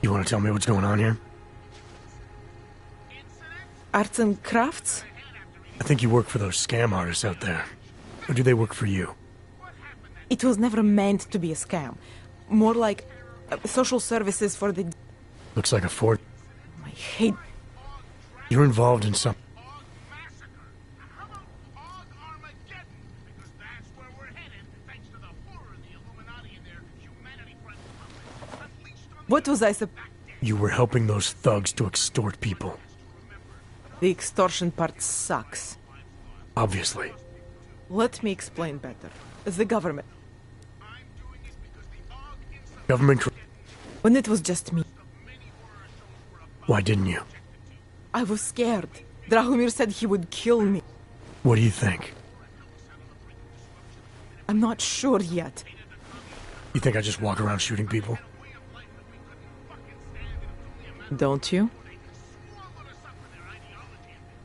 You want to tell me what's going on here? Arts and crafts? I think you work for those scam artists out there. Or do they work for you? It was never meant to be a scam. More like social services for the... Looks like a fort. I hate... You're involved in some... What was I supposed... You were helping those thugs to extort people. The extortion part sucks. Obviously. Let me explain better. The government... Government... When it was just me, Why didn't you? I was scared. Drahomir said he would kill me. What do you think? I'm not sure yet. You think I just walk around shooting people? Don't you?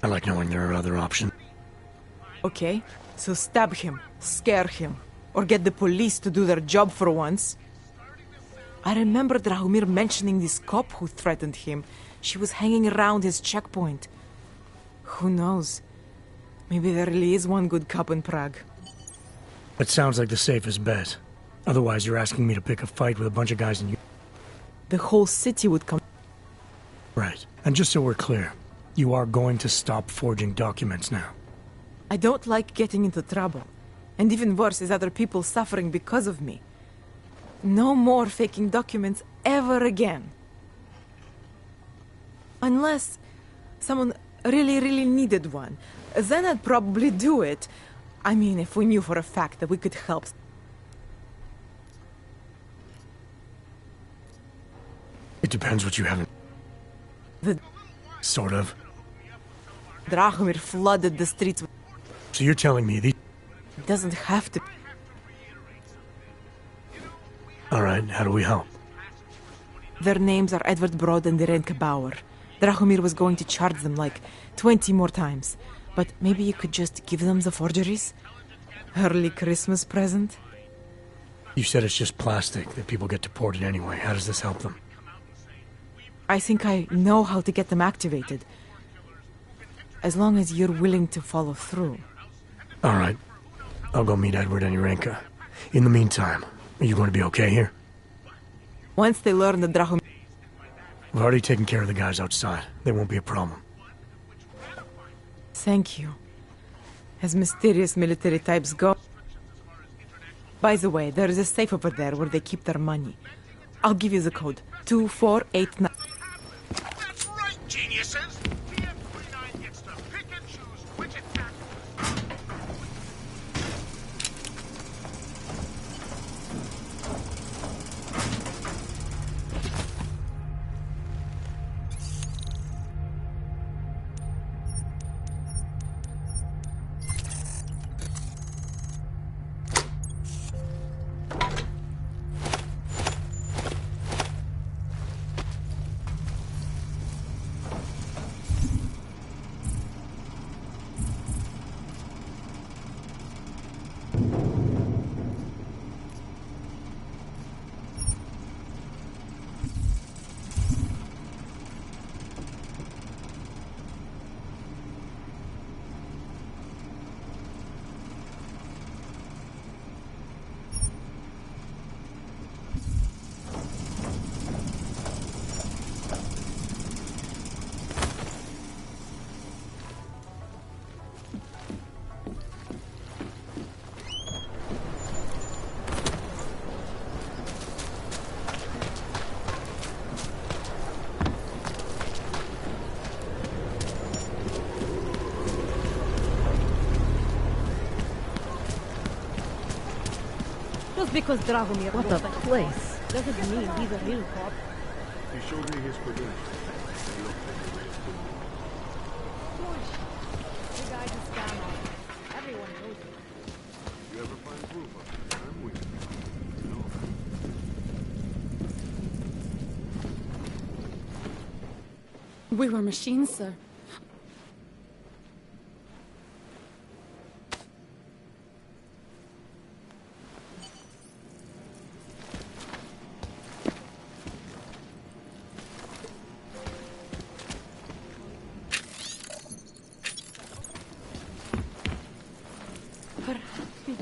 I like knowing there are other options. Okay, so stab him, scare him, or get the police to do their job for once. I remember Drahomir mentioning this cop who threatened him. She was hanging around his checkpoint. Who knows? Maybe there really is one good cop in Prague. That sounds like the safest bet. Otherwise, you're asking me to pick a fight with a bunch of guys in you. The whole city would come... Right. And just so we're clear, you are going to stop forging documents now. I don't like getting into trouble. And even worse is other people suffering because of me. No more faking documents ever again. Unless someone really needed one. Then I'd probably do it. I mean, if we knew for a fact that we could help. It depends what you haven't... Sort of. Drahomir flooded the streets with... So you're telling me these... It doesn't have to... Alright, how do we help? Their names are Edward Brod and Irenka Bauer. Drahomir was going to charge them like 20 more times. But maybe you could just give them the forgeries? Early Christmas present? You said it's just plastic, that people get deported anyway. How does this help them? I think I know how to get them activated. As long as you're willing to follow through. Alright. I'll go meet Edward and Irenka. In the meantime, are you going to be okay here? Once they learn that Drahomir... We've already taken care of the guys outside. They won't be a problem. Thank you. As mysterious military types go... By the way, there is a safe over there where they keep their money. I'll give you the code. 2489... That's right, geniuses! TM39 gets to pick and choose which attack... Just because Dragomir What looks a like place. doesn't mean he's a real cop. He showed me his credentials. They look like the way it's doing. The guy's a scam artist. Everyone knows it. If you ever find proof of it, I'm with you. You know. We were machines, sir.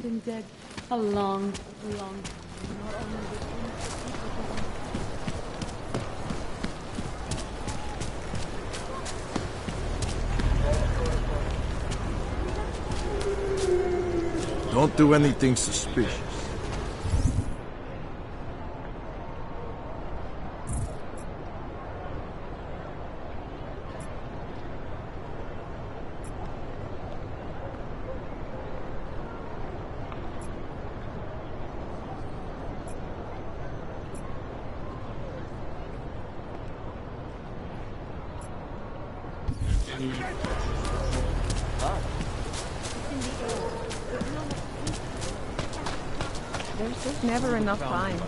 been dead a long, long time. Not only with Don't do anything suspicious. There's just never enough time.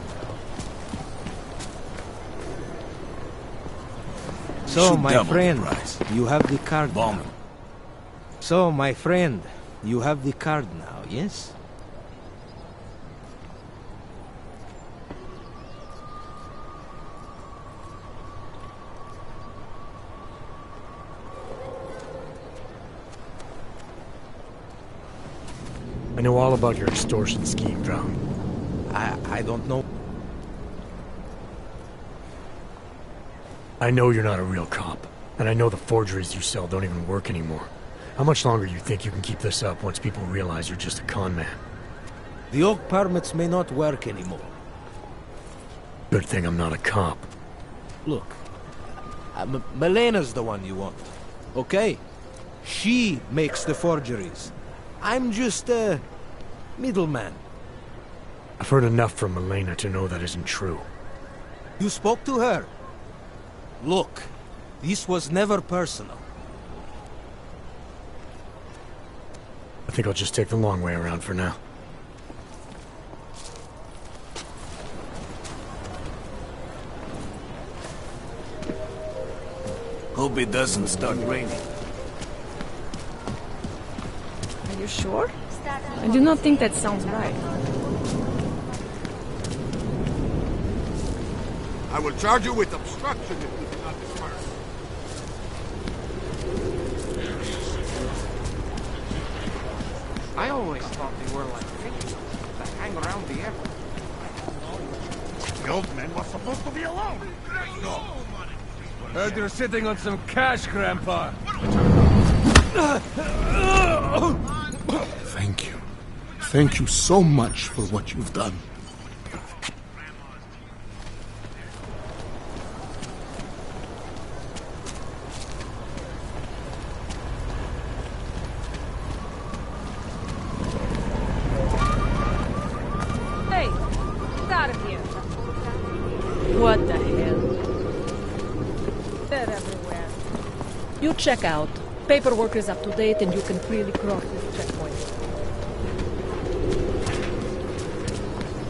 So, Should my double the friend, price. you have the card Bomb now. him. So, my friend, you have the card now, yes? I know all about your extortion scheme, Drow. I don't know. I know you're not a real cop, and I know the forgeries you sell don't even work anymore. How much longer do you think you can keep this up once people realize you're just a con man? The oak permits may not work anymore. Good thing I'm not a cop. Look, Melena's the one you want, okay? She makes the forgeries. I'm just a middleman. I've heard enough from Elena to know that isn't true. You spoke to her? Look, this was never personal. I think I'll just take the long way around for now. Hope it doesn't start raining. Are you sure? I do not think that sounds right. I will charge you with obstruction if you do not disperse. I always thought they were like fishes that hang around the air. The old man was supposed to be alone. No. Heard you're sitting on some cash, Grandpa. Thank you. Thank you so much for what you've done. Hey, get out of here. What the hell? They're everywhere. You check out. Paperwork is up to date and you can freely cross this checkpoint.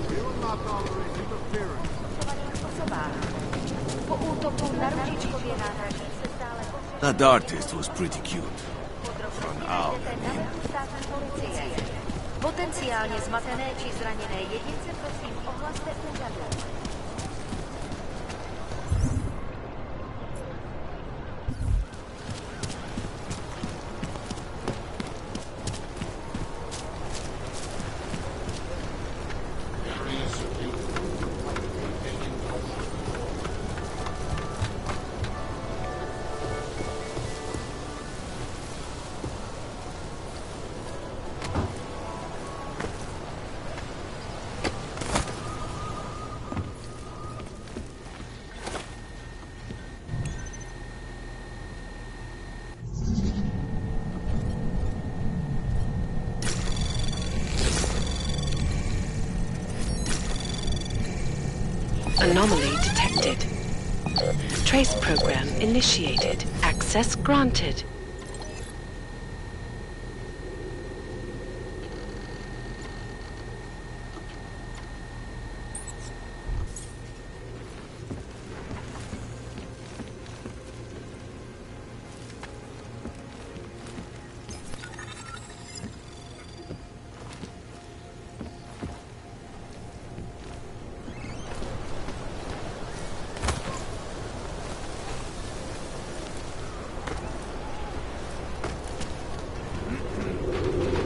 We will not tolerate interference. That artist was pretty cute. For an owl, I mean. Potenciálně zmatené či zraněné jedince prosím ohlaste úřadu. Anomaly detected. Trace program initiated. Access granted.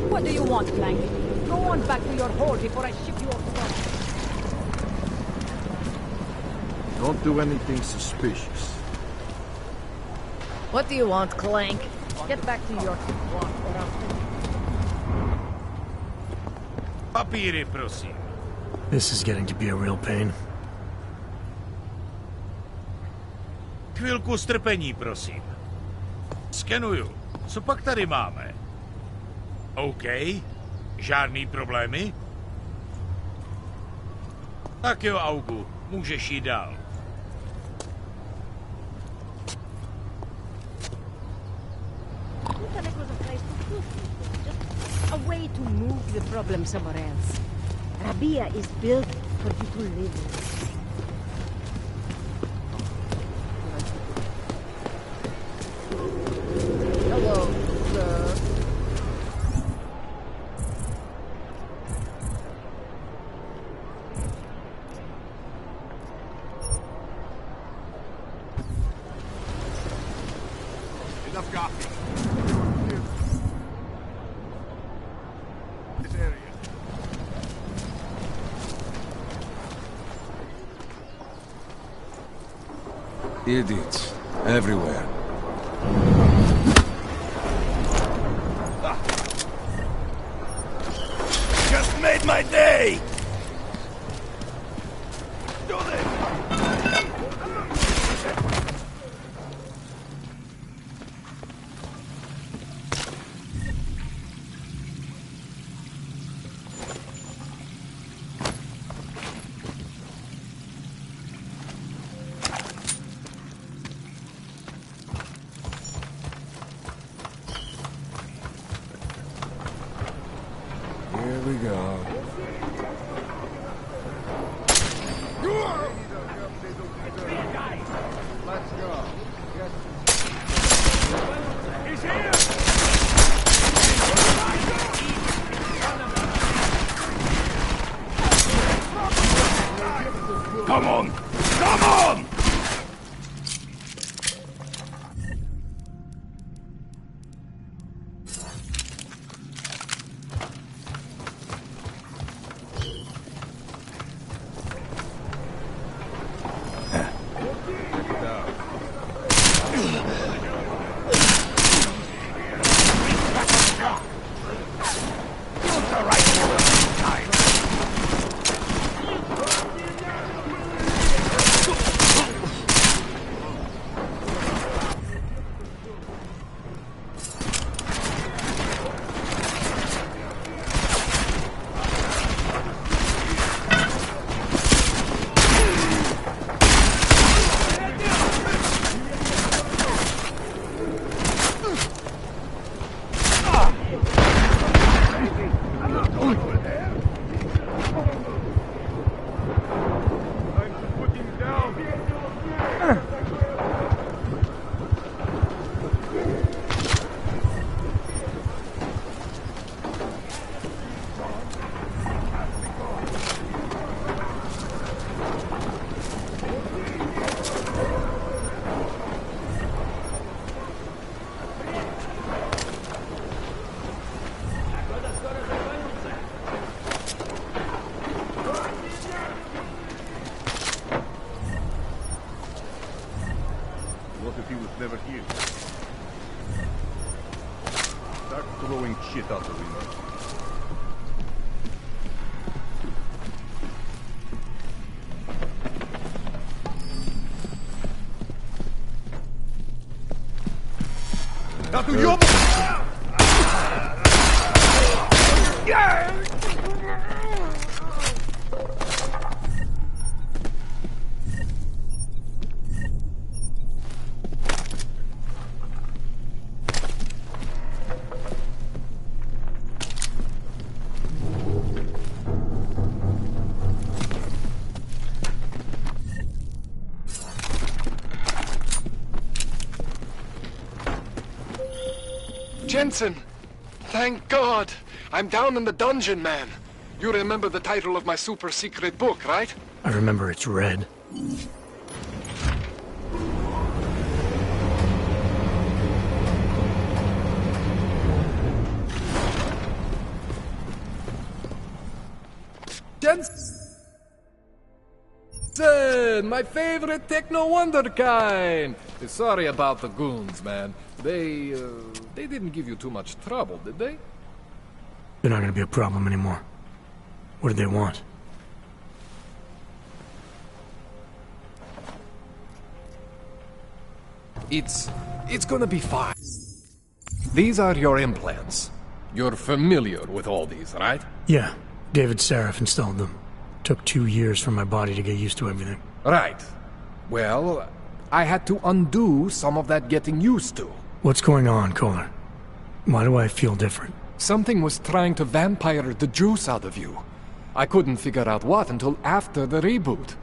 What do you want, Blank? Go on back to your hole before I ship you off front. Don't do anything suspicious. What do you want, Clank? Get back to your walk or I'll... Papíry, prosím. This is getting to be a real pain. Chvilku strpení, prosím. Skenuju. Co pak tady máme? OK. Žádný problémy? Tak jo, Augu. Můžeš jít dál. A way to move the problem somewhere else. Rabia is built for you to live in. Hello, sir. Enough coffee. This area. Idiots. Everywhere. Just made my day! Do this! Here we go. Let's go. Come on! Come on! What if he was never here? Start throwing shit out the window. Tatu jobb! Jensen! Thank God! I'm down in the dungeon, man. You remember the title of my super secret book, right? I remember it's red. Jensen, my favorite techno wonderkind. Sorry about the goons, man. They didn't give you too much trouble, did they? They're not gonna be a problem anymore. What do they want? It's gonna be fine. These are your implants. You're familiar with all these, right? Yeah, David Seraph installed them. Took 2 years for my body to get used to everything. Right. Well, I had to undo some of that getting used to. What's going on, Kohler? Why do I feel different? Something was trying to vampire the juice out of you. I couldn't figure out what until after the reboot.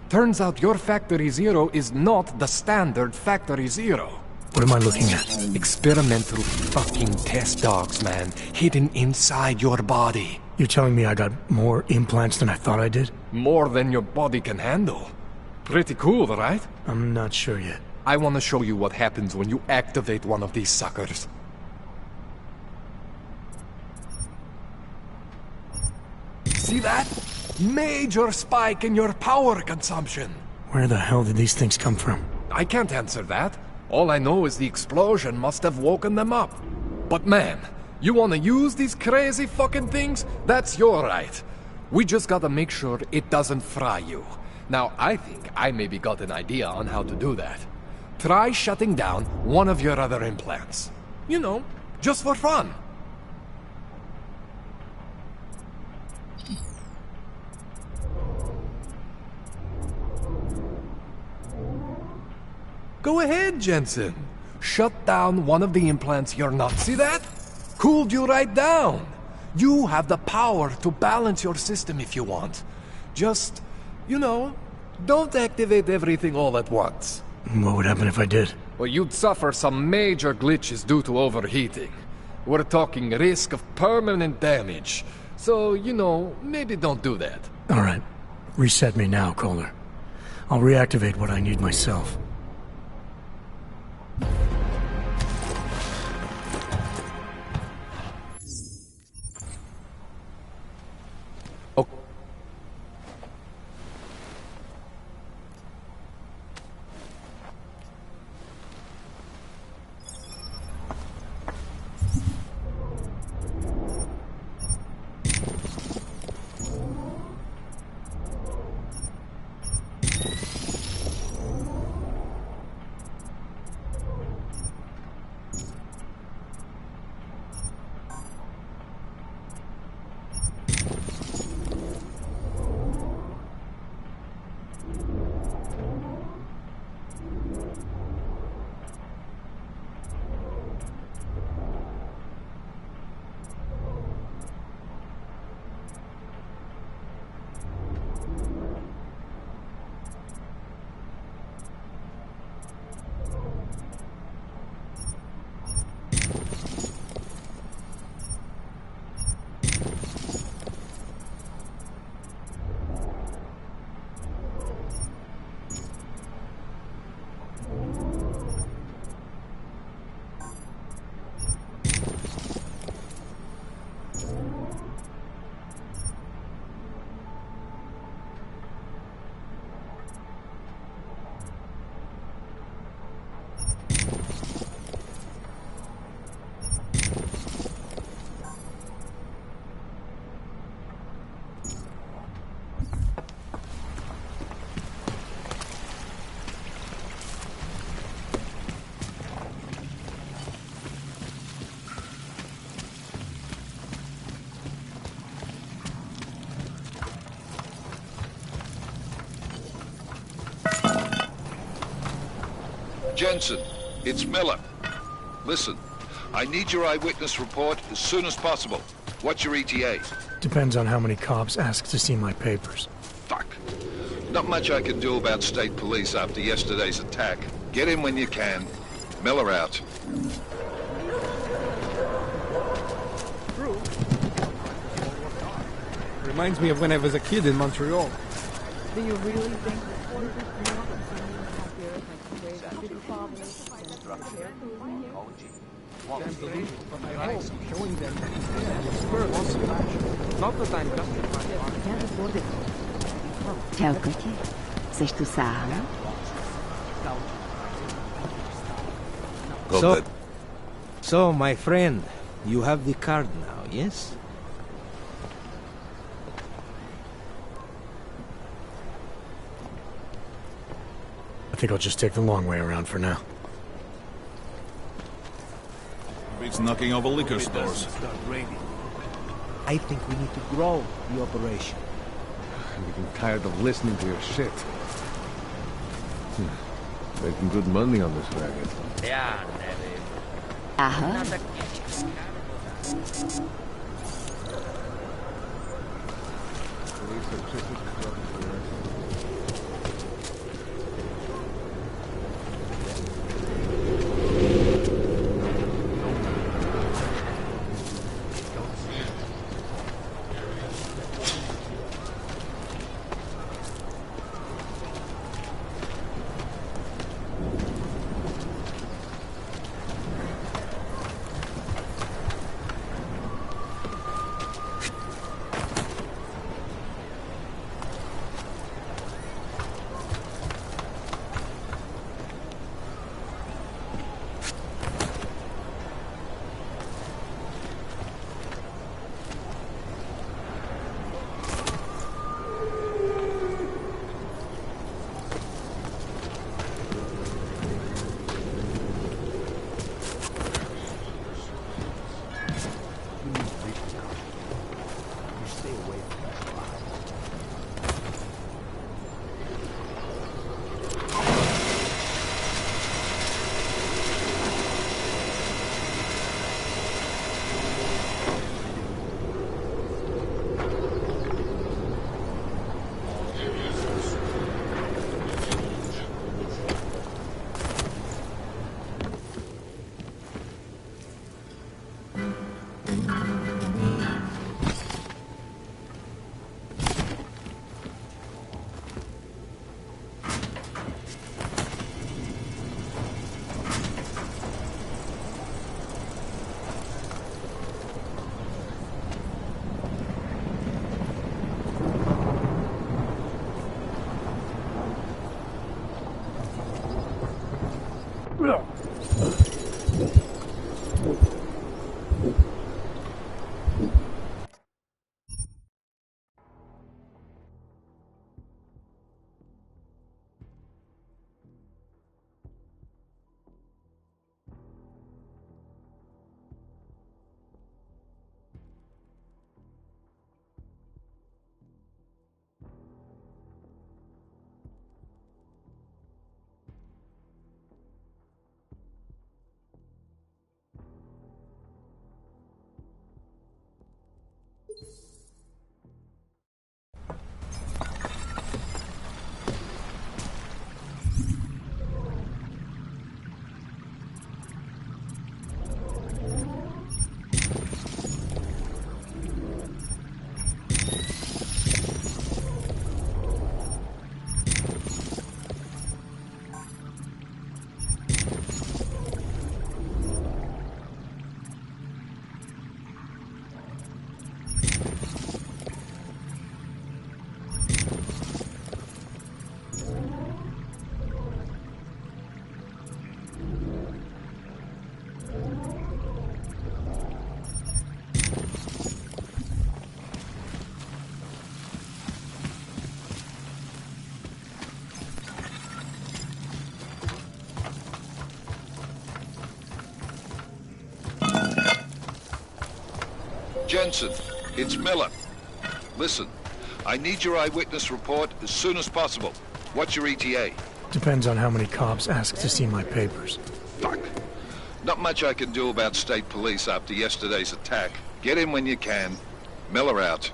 Turns out your Factory Zero is not the standard Factory Zero. What am I looking at? Experimental fucking test dogs, man. Hidden inside your body. You're telling me I got more implants than I thought I did? More than your body can handle. Pretty cool, right? I'm not sure yet. I want to show you what happens when you activate one of these suckers. See that? Major spike in your power consumption. Where the hell did these things come from? I can't answer that. All I know is the explosion must have woken them up. But man, you want to use these crazy fucking things? That's your right. We just gotta make sure it doesn't fry you. Now, I think I maybe got an idea on how to do that. Try shutting down one of your other implants. You know, just for fun. Go ahead, Jensen. Shut down one of the implants you're not. See that? Cooled you right down. You have the power to balance your system if you want. Just, you know, don't activate everything all at once. What would happen if I did? Well, you'd suffer some major glitches due to overheating. We're talking risk of permanent damage. So, you know, maybe don't do that. All right. Reset me now, Kohler. I'll reactivate what I need myself. Jensen, it's Miller. Listen, I need your eyewitness report as soon as possible. What's your ETA? Depends on how many cops ask to see my papers. Fuck. Not much I can do about state police after yesterday's attack. Get in when you can. Miller out. Reminds me of when I was a kid in Montreal. Do you really think Ciao, Cookie. Chceš tu sáhnout? So, my friend, you have the card now, yes? I think I'll just take the long way around for now. It's knocking over liquor stores. I think we need to grow the operation. I'm getting tired of listening to your shit. Making good money on this racket. Aha. Jensen, it's Miller. Listen, I need your eyewitness report as soon as possible. What's your ETA? Depends on how many cops ask to see my papers. Fuck. Not much I can do about state police after yesterday's attack. Get in when you can. Miller out.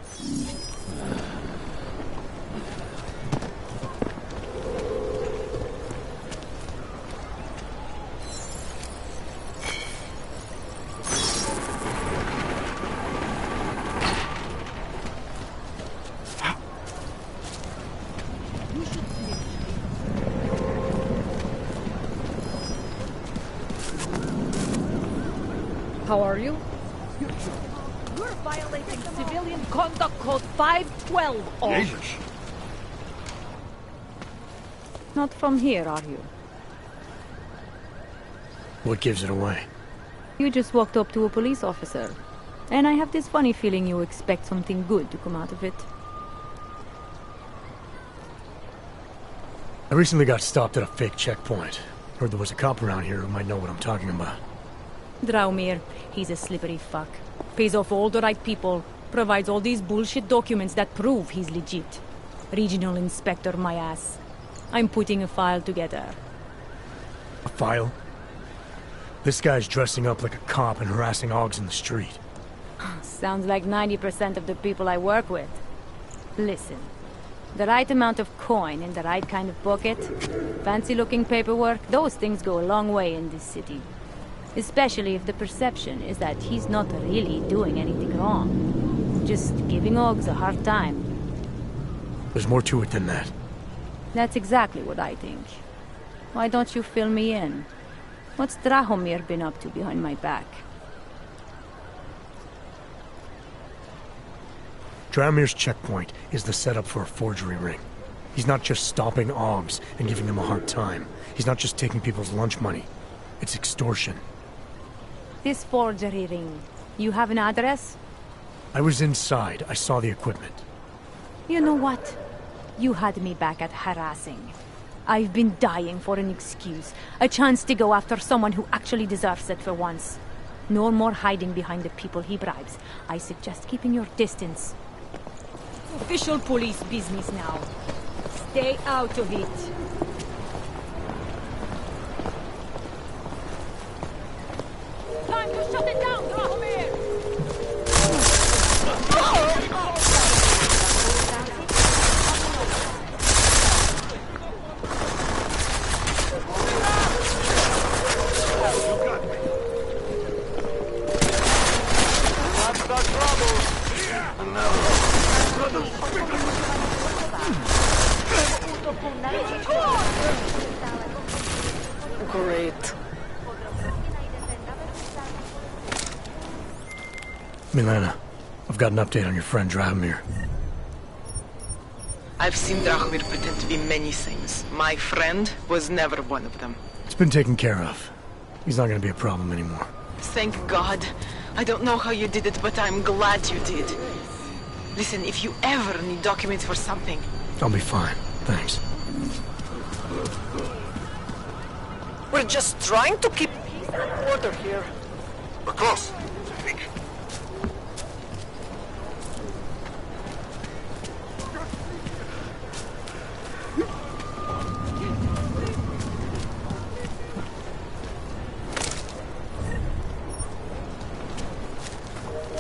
How are you? You're violating Civilian Conduct Code 512, Jesus. Not from here, are you? What gives it away? You just walked up to a police officer. And I have this funny feeling you expect something good to come out of it. I recently got stopped at a fake checkpoint. Heard there was a cop around here who might know what I'm talking about. Draumir, he's a slippery fuck. Pays off all the right people. Provides all these bullshit documents that prove he's legit. Regional inspector, my ass. I'm putting a file together. A file? This guy's dressing up like a cop and harassing Augs in the street. Sounds like 90% of the people I work with. Listen, the right amount of coin in the right kind of pocket, fancy-looking paperwork, those things go a long way in this city. Especially if the perception is that he's not really doing anything wrong. Just giving Augs a hard time. There's more to it than that. That's exactly what I think. Why don't you fill me in? What's Drahomir been up to behind my back? Draumir's checkpoint is the setup for a forgery ring. He's not just stopping Augs and giving them a hard time. He's not just taking people's lunch money. It's extortion. This forgery ring, you have an address? I was inside. I saw the equipment. You know what? You had me back at harassing. I've been dying for an excuse. A chance to go after someone who actually deserves it for once. No more hiding behind the people he bribes. I suggest keeping your distance. Official police business now. Stay out of it. Time to shut it down, Drahomir! Great. Milena, I've got an update on your friend Drahomir. I've seen Drahomir pretend to be many things. My friend was never one of them. It's been taken care of. He's not gonna be a problem anymore. Thank God. I don't know how you did it, but I'm glad you did. Listen, if you ever need documents for something... I'll be fine. Thanks. We're just trying to keep peace and order here. Of course. I think.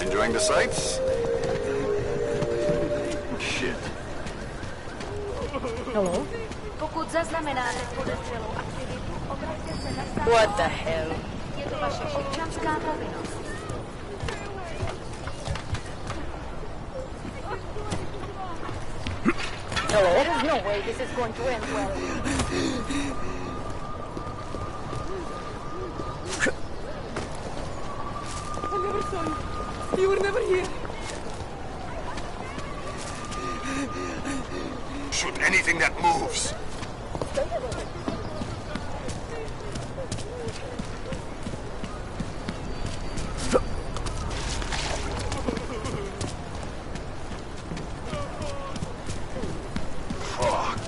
Enjoying the sights? Shit. Hello? Pokud zaznamenáte podezřelou aktivitu, obraťte se na stát. What the hell? Je to vaše občanská povinnost. Hello? There is no way this is going to end well. I never saw you. You were never here. Shoot anything that moves. Fuck.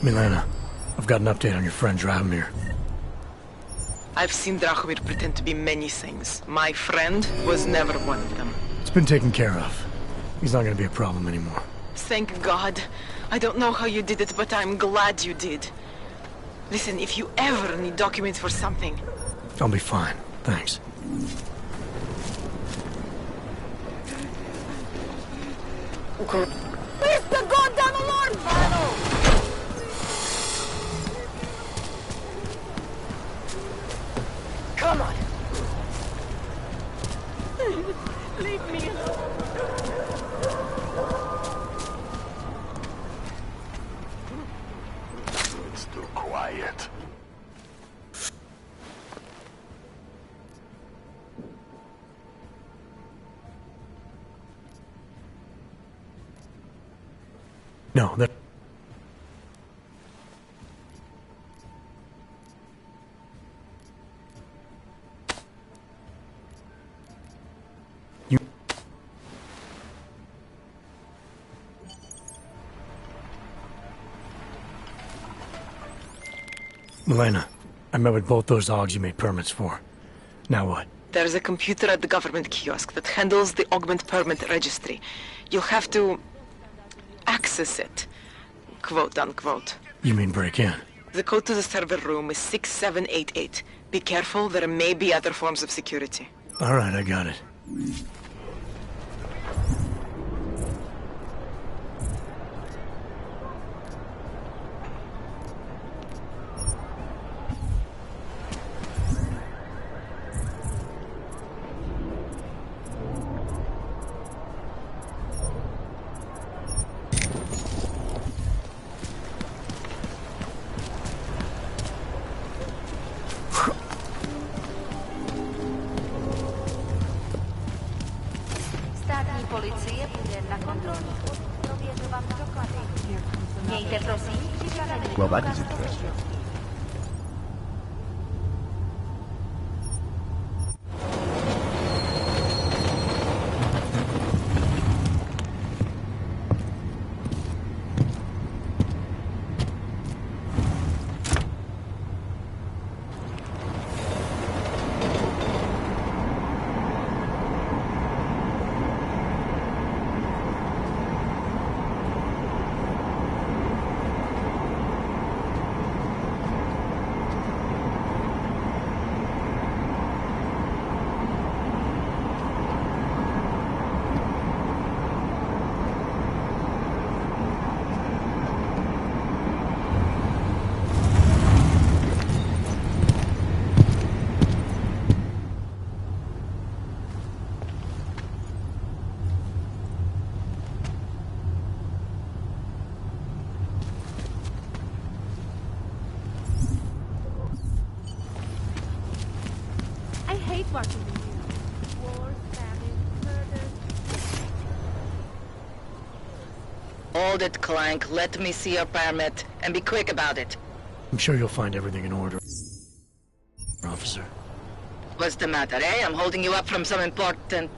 Milena, I've got an update on your friend Drahomir. I've seen Drahomir pretend to be many things. My friend was never one of them. It's been taken care of. He's not gonna be a problem anymore. Thank God. I don't know how you did it, but I'm glad you did. Listen, if you ever need documents for something... I'll be fine, thanks. Where's the goddamn alarm, Vano? Come on. Leave me alone. It's too quiet. No, that... You... Milena, I met with both those Augs you made permits for. Now what? There's a computer at the government kiosk that handles the augment permit registry. You'll have to... access it. Quote unquote. You mean break in? The code to the server room is 6788. Be careful, there may be other forms of security. Alright, I got it. Státní policie bude na kontrolních postech prověřovat doklady. Mějte prosím připravený. Well, that is interesting. I hate watching the news. Wars, famine, murders. Hold it, Clank. Let me see your permit, and be quick about it. I'm sure you'll find everything in order, officer. What's the matter, eh? I'm holding you up from some important,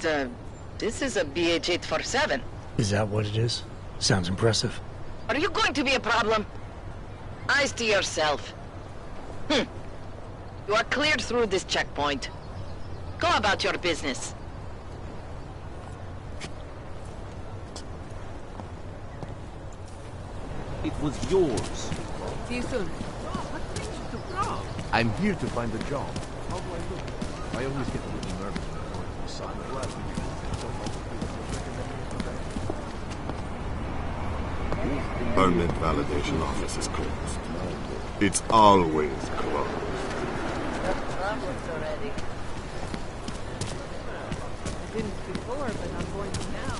This is a BH-847. Is that what it is? Sounds impressive. Are you going to be a problem? Eyes to yourself. You are cleared through this checkpoint. Go about your business. It was yours. See you soon. I'm here to find a job. How do I look? I always get a little nervous before the sun. Permit validation office is closed. It's always closed. Already. I didn't before, but I'm going to now.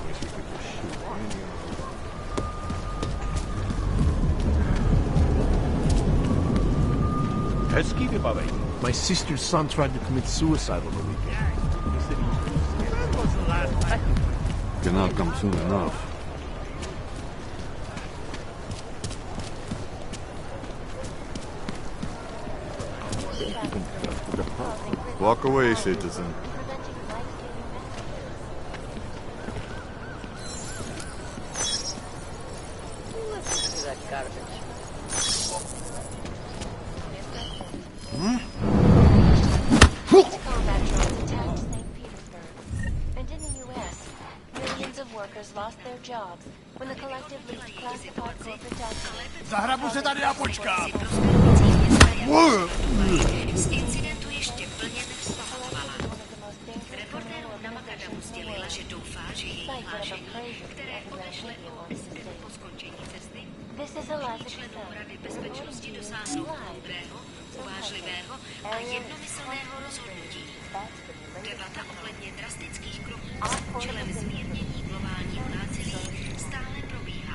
My sister's son tried to commit suicide on the weekend. He said he Cannot come soon enough. Walk away, citizen. Listen to that garbage. their jobs when the collective leaked classified corporate documents. Zahrabu se tady a počkám. Z incidentu ještě plně nevzpamatovala. Reportérům na Makadamu sdělila, že doufá, že její hlášení, které odešle po skončení cesty, členů Rady bezpečnosti dosáhnou moudrého, uvážlivého a jednomyslného rozhodnutí. Debata ohledně drastických kroků s účelem zmírnění globálního násilí stále probíhá.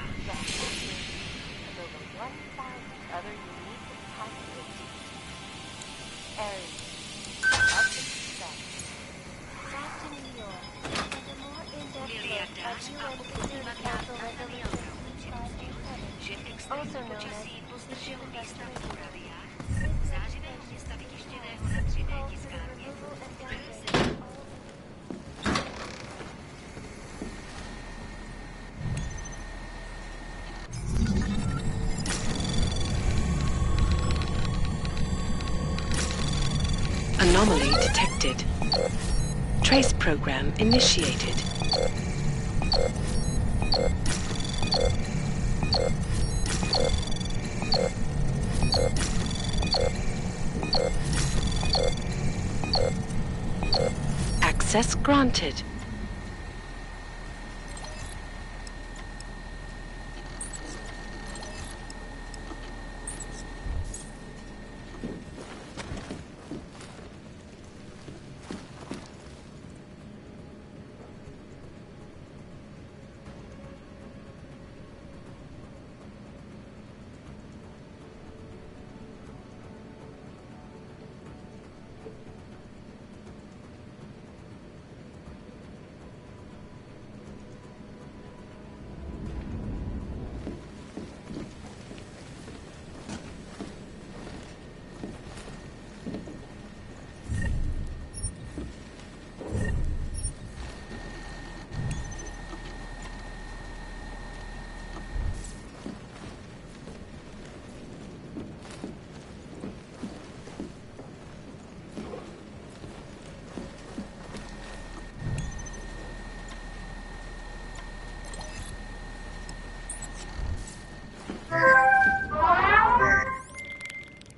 Miliardář a obchodní magnát Nathaniel připustil, že extrémní počasí pozdrželo výstavbu radia zářivého města vytištěného na 3D tiskárně, které se... Anomaly detected. Trace program initiated. Access granted.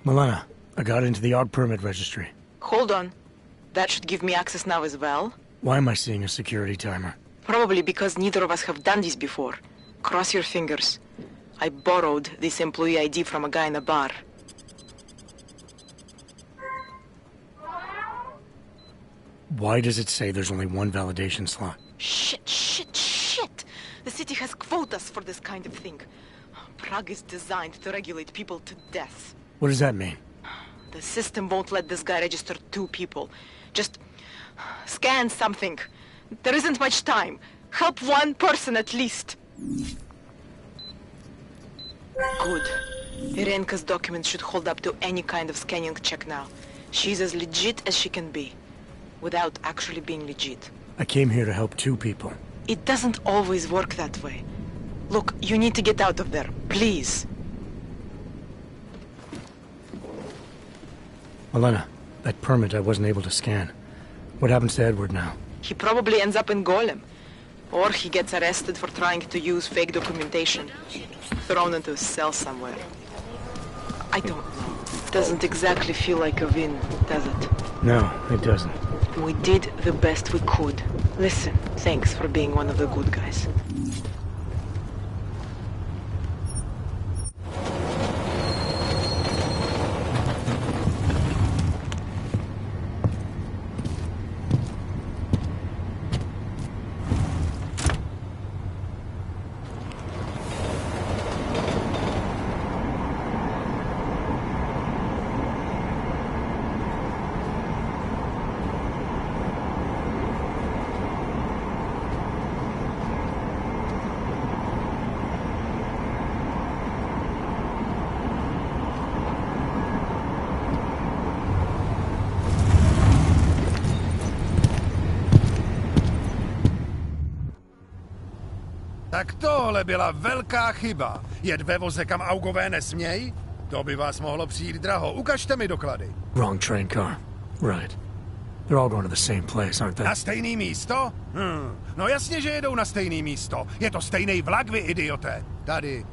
Milena, I got into the AUG permit registry. Hold on. That should give me access now as well. Why am I seeing a security timer? Probably because neither of us have done this before. Cross your fingers. I borrowed this employee ID from a guy in a bar. Why does it say there's only one validation slot? Shit! The city has quotas for this kind of thing. Prague is designed to regulate people to death. What does that mean? The system won't let this guy register 2 people. Just scan something. There isn't much time. Help 1 person at least. Good. Irenka's documents should hold up to any kind of scanning check now. She's as legit as she can be, without actually being legit. I came here to help 2 people. It doesn't always work that way. Look, you need to get out of there, please. Milena, that permit I wasn't able to scan. What happens to Edward now? He probably ends up in Golem. Or he gets arrested for trying to use fake documentation. Thrown into a cell somewhere. I don't know. Doesn't exactly feel like a win, does it? No, it doesn't. We did the best we could. Listen, thanks for being one of the good guys. Tak tohle byla velká chyba. Jet ve voze, kam augové nesmějí? To by vás mohlo přijít draho. Ukažte mi doklady. Wrong train car. Right. They're all going to the same place, aren't they? Na stejný místo? No jasně, že jedou na stejný místo. Je to stejný vlak, vy idioté. Tady.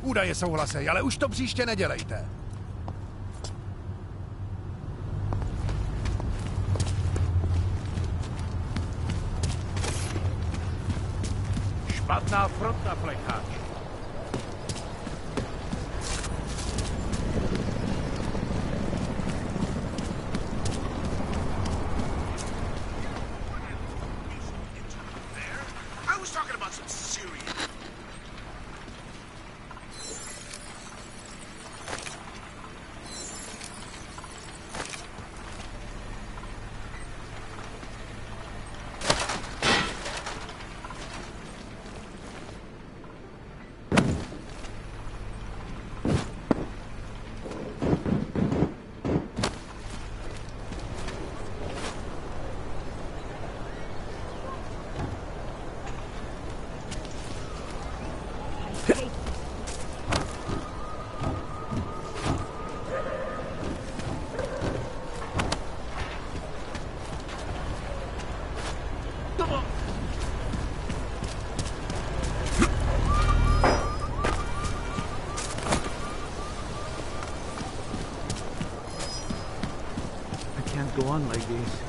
Údaje souhlasej, ale už to příště nedělejte. Špatná fronta, flecháč. Go on like this.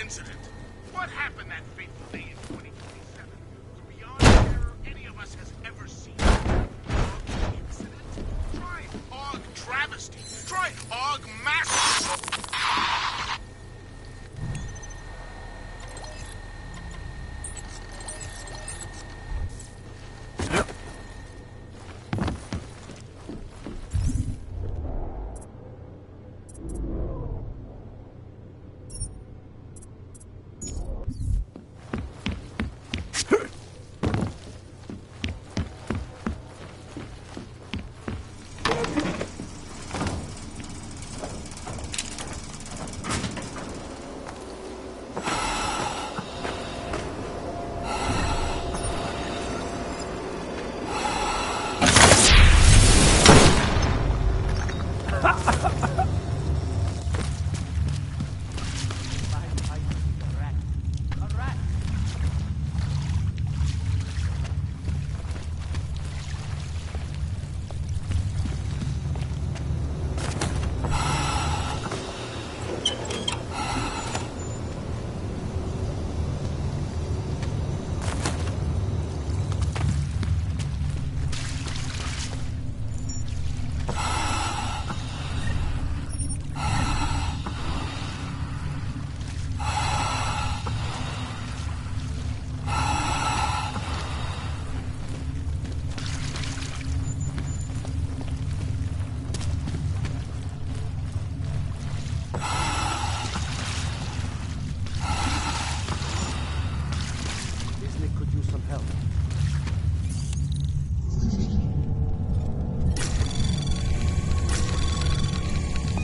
Incident. What happened that fateful day in 2027 was beyond terror any of us has ever seen. Incident? Try Og travesty. Try Og massacre.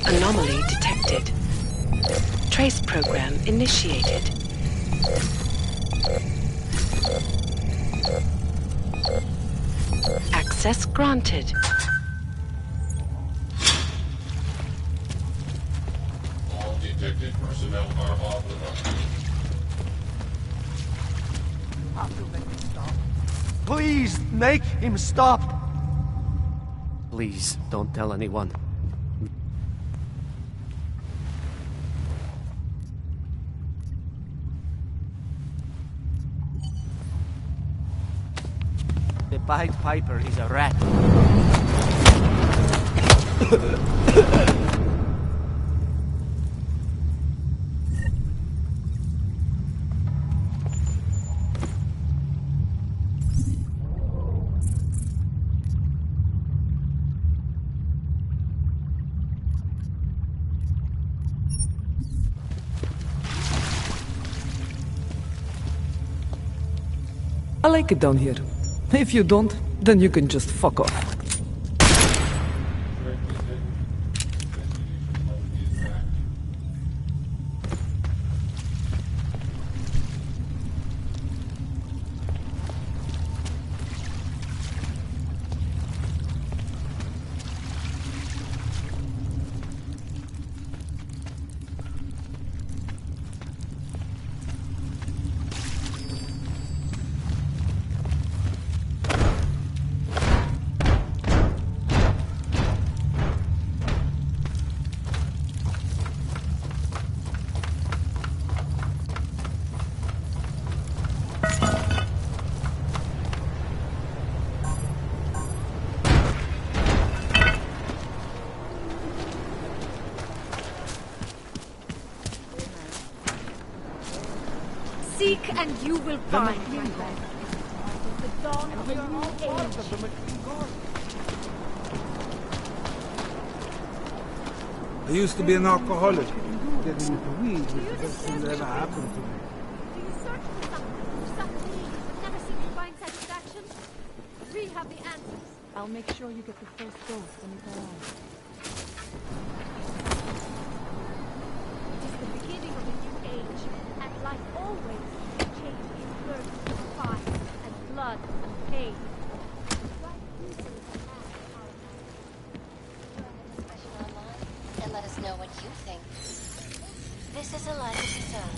Anomaly detected. Trace program initiated. Access granted. All detected personnel are off the run. Have to make him stop. Please make him stop. Please don't tell anyone. The Pied Piper is a rat. like it down here. If you don't, then you can just fuck off. Seek and you will find, my friend. The dawn of your old age. I used to be an alcoholic. Getting into weed was the best thing that ever happened to me. Do you search for something but never seem to find satisfaction? We have the answers. I'll make sure you get the first dose when it arrives. It is the beginning of a new age, and like always, change is birth of fire and blood and pain. And let us know what you think. This is Eliza Casal.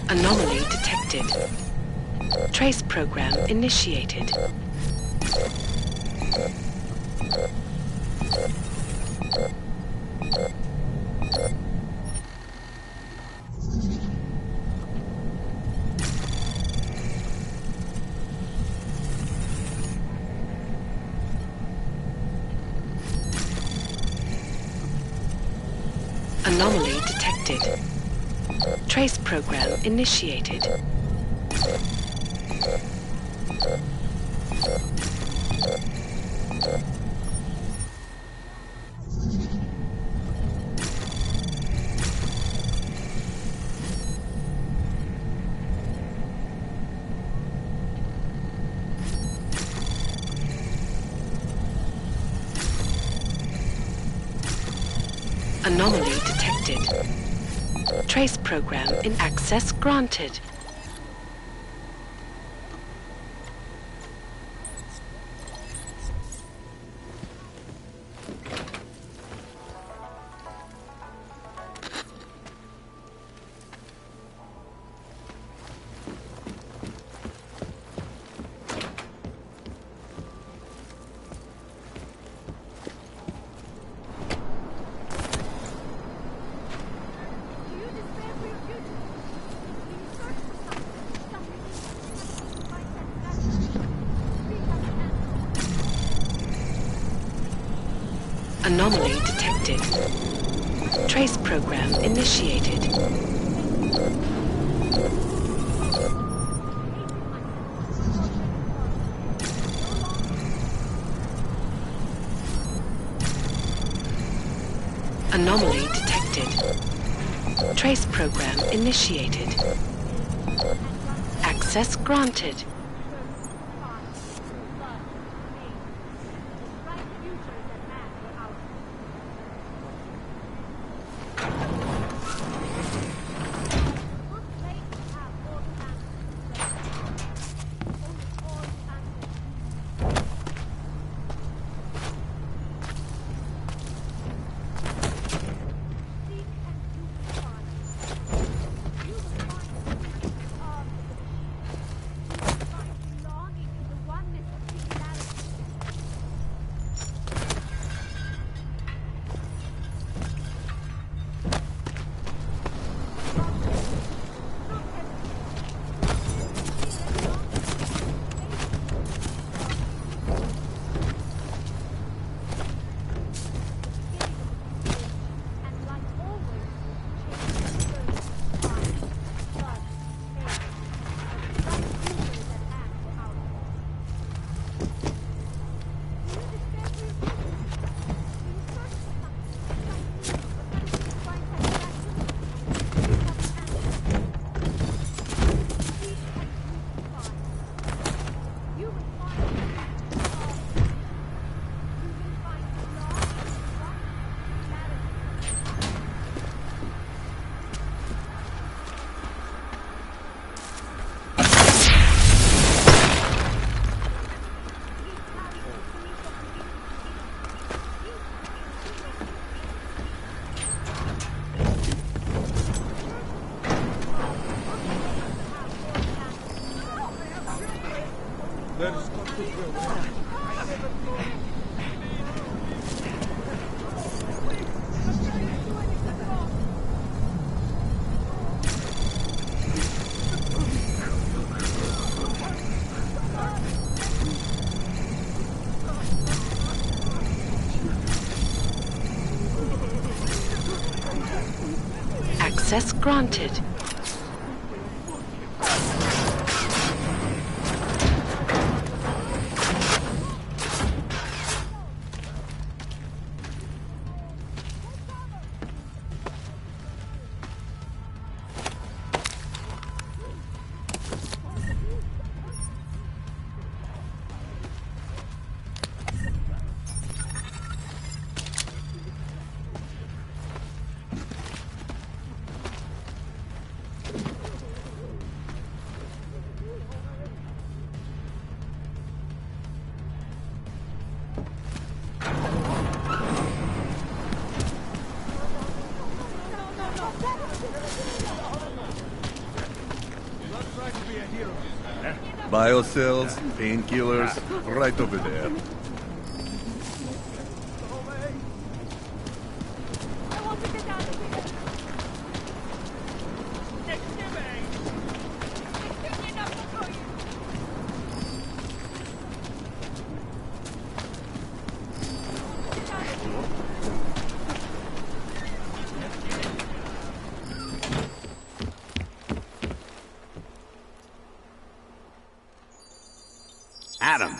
Anomaly detected. Trace program initiated. Anomaly detected. Trace program initiated. Anomaly detected. Trace program in access granted. Anomaly detected. Trace program initiated. Anomaly detected. Trace program initiated. Access granted. Access granted. Biocells, painkillers, right over there. Adam.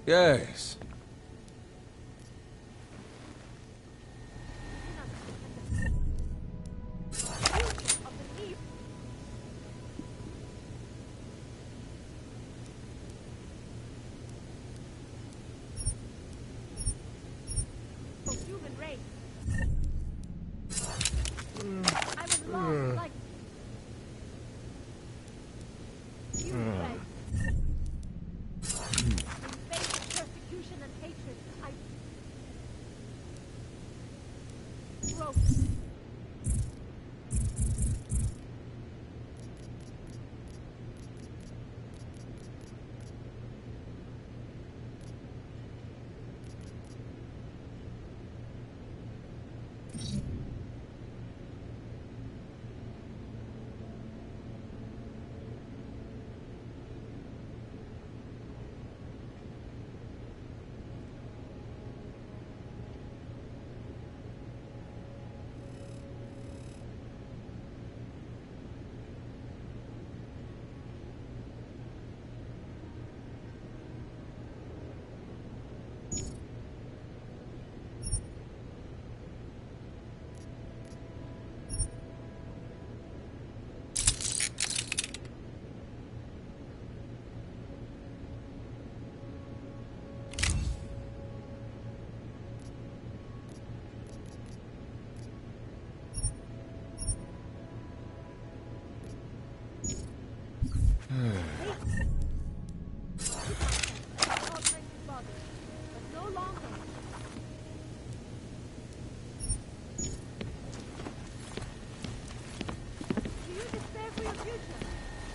Yes. Human race. I was lost, like you, right? In face of persecution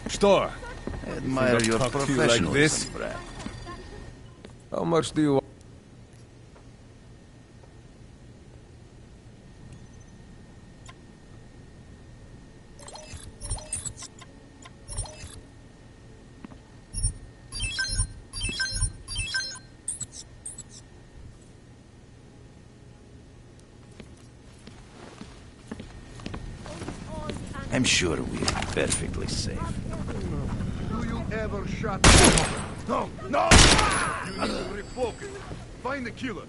Store. I admire your professionalism, like this. Brad. How much do you want? I'm sure we're perfectly safe. Do you ever shut No! No! You need to refocus. Find the killer.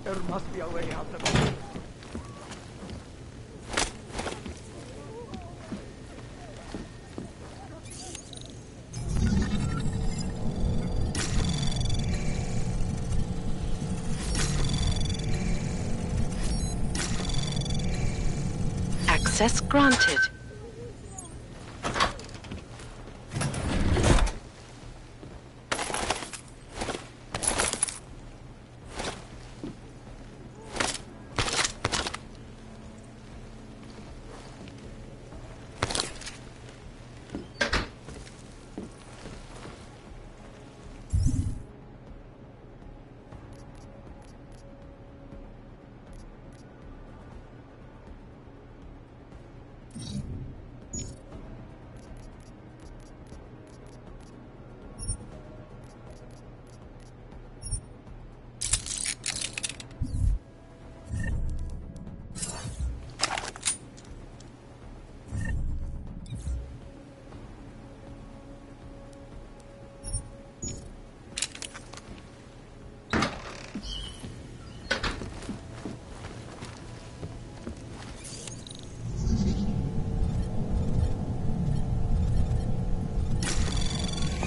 There must be a way out of it. Access granted.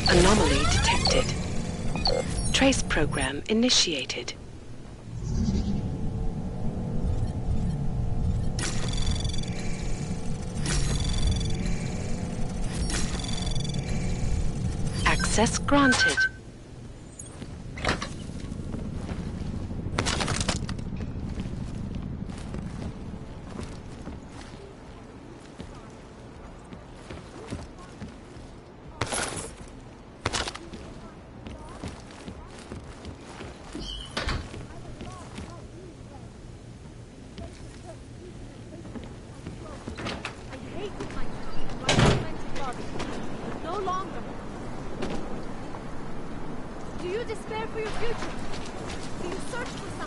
Anomaly detected. Trace program initiated. Access granted. No longer. Do you despair for your future? Do you search for